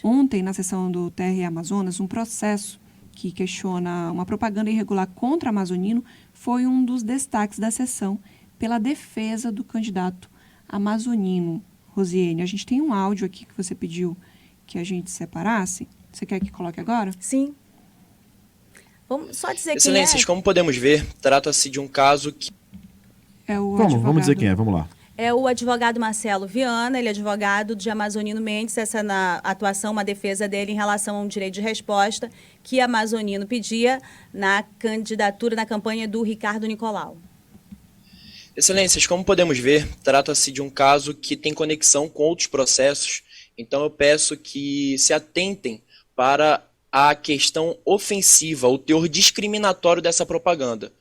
Ontem, na sessão do TRE Amazonas, um processo que questiona uma propaganda irregular contra amazonino foi um dos destaques da sessão pela defesa do candidato amazonino. Rosiane, a gente tem um áudio aqui que você pediu que a gente separasse. Você quer que coloque agora? Sim. Vamos só dizer quem é. Excelências, como podemos ver, trata-se de um caso que... Vamos dizer quem é, vamos lá. É o advogado Marcelo Viana, ele é advogado de Amazonino Mendes, essa na atuação, uma defesa dele em relação a um direito de resposta que Amazonino pedia na candidatura, na campanha do Ricardo Nicolau. Excelências, como podemos ver, trata-se de um caso que tem conexão com outros processos, então eu peço que se atentem para a questão ofensiva, o teor discriminatório dessa propaganda.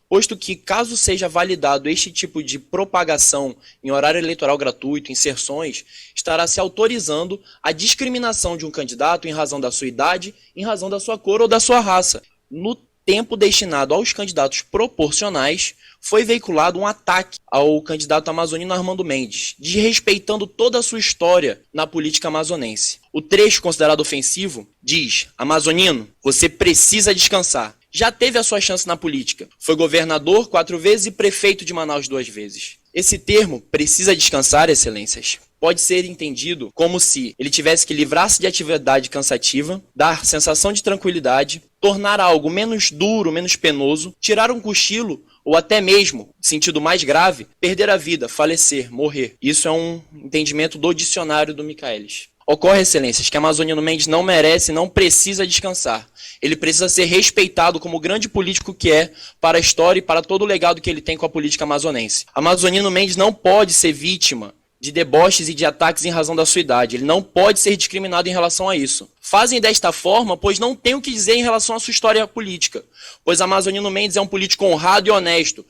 Posto que, caso seja validado este tipo de propagação em horário eleitoral gratuito, inserções, estará se autorizando a discriminação de um candidato em razão da sua idade, em razão da sua cor ou da sua raça. No tempo destinado aos candidatos proporcionais, foi veiculado um ataque ao candidato amazonino Armando Mendes, desrespeitando toda a sua história na política amazonense. O trecho considerado ofensivo diz: Amazonino, você precisa descansar. Já teve a sua chance na política. Foi governador 4 vezes e prefeito de Manaus 2 vezes. Esse termo, precisa descansar, excelências, pode ser entendido como se ele tivesse que livrar-se de atividade cansativa, dar sensação de tranquilidade, tornar algo menos duro, menos penoso, tirar um cochilo ou até mesmo, sentido mais grave, perder a vida, falecer, morrer. Isso é um entendimento do dicionário do Michaelis. Ocorre, excelências, que Amazonino Mendes não merece e não precisa descansar. Ele precisa ser respeitado como o grande político que é para a história e para todo o legado que ele tem com a política amazonense. Amazonino Mendes não pode ser vítima de deboches e de ataques em razão da sua idade. Ele não pode ser discriminado em relação a isso. Fazem desta forma, pois não tem o que dizer em relação à sua história política. Pois Amazonino Mendes é um político honrado e honesto.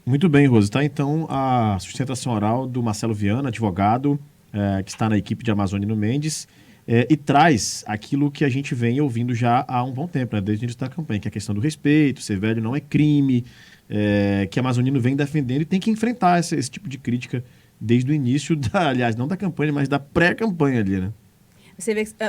Muito bem, Rose. Tá, então, a sustentação oral do Marcelo Viana, advogado, que está na equipe de Amazonino Mendes, e traz aquilo que a gente vem ouvindo já há um bom tempo, né, desde o início da campanha, que é a questão do respeito, ser velho não é crime, que a Amazonino vem defendendo e tem que enfrentar esse tipo de crítica desde o início, aliás, não da campanha, mas da pré-campanha ali, né?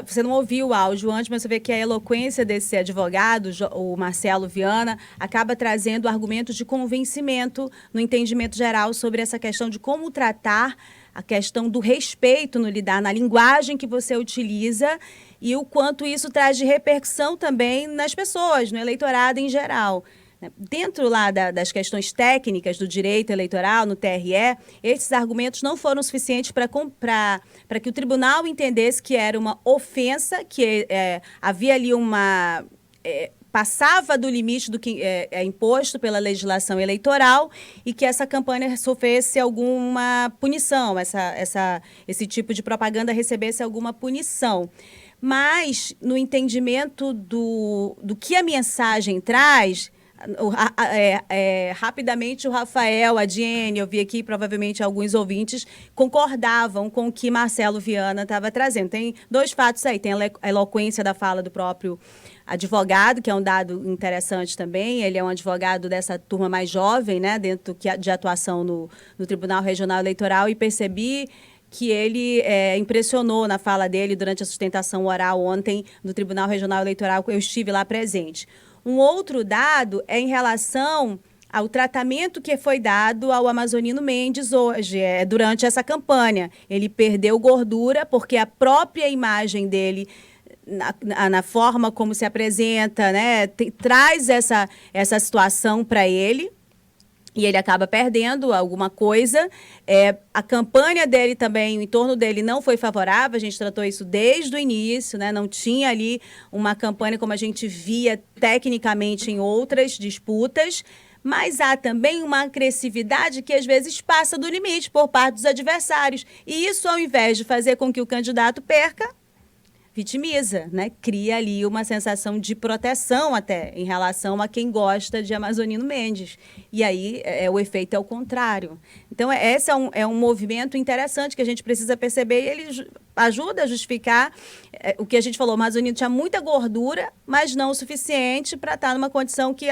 Você não ouviu o áudio antes, mas você vê que a eloquência desse advogado, o Marcelo Viana, acaba trazendo argumentos de convencimento no entendimento geral sobre essa questão de como tratar a questão do respeito no lidar, na linguagem que você utiliza e o quanto isso traz de repercussão também nas pessoas, no eleitorado em geral. Dentro lá das questões técnicas do direito eleitoral, no TRE, esses argumentos não foram suficientes para que o tribunal entendesse que era uma ofensa, que havia ali uma... passava do limite do que é imposto pela legislação eleitoral e que essa campanha sofresse alguma punição, esse tipo de propaganda recebesse alguma punição. Mas, no entendimento do que a mensagem traz... rapidamente o Rafael, a Diene, eu vi aqui provavelmente alguns ouvintes concordavam com o que Marcelo Viana estava trazendo. Tem 2 fatos aí, tem a eloquência da fala do próprio advogado, que é um dado interessante também. Ele é um advogado dessa turma mais jovem, né, dentro de atuação no Tribunal Regional Eleitoral, e percebi que ele impressionou na fala dele durante a sustentação oral ontem no Tribunal Regional Eleitoral, eu estive lá presente. Um outro dado é em relação ao tratamento que foi dado ao Amazonino Mendes hoje, durante essa campanha. Ele perdeu gordura porque a própria imagem dele, na forma como se apresenta, né, traz essa situação para ele. E ele acaba perdendo alguma coisa. A campanha dele também, o entorno dele não foi favorável, a gente tratou isso desde o início, né? Não tinha ali uma campanha como a gente via tecnicamente em outras disputas, mas há também uma agressividade que às vezes passa do limite por parte dos adversários. E isso, ao invés de fazer com que o candidato perca, vitimiza, né? Cria ali uma sensação de proteção até em relação a quem gosta de Amazonino Mendes. E aí o efeito é o contrário. Então, esse é um movimento interessante que a gente precisa perceber e ele ajuda a justificar o que a gente falou. O Amazonino tinha muita gordura, mas não o suficiente para estar numa condição que,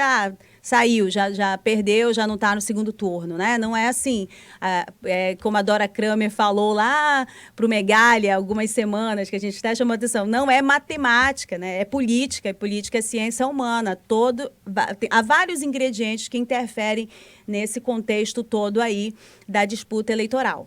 saiu, já perdeu, já não está no segundo turno, né? Não é assim, como a Dora Kramer falou lá para o Megali há algumas semanas, que a gente até chamou a atenção, não é matemática, né? É política, e política é ciência humana. Há vários ingredientes que interferem nesse contexto todo aí da disputa eleitoral.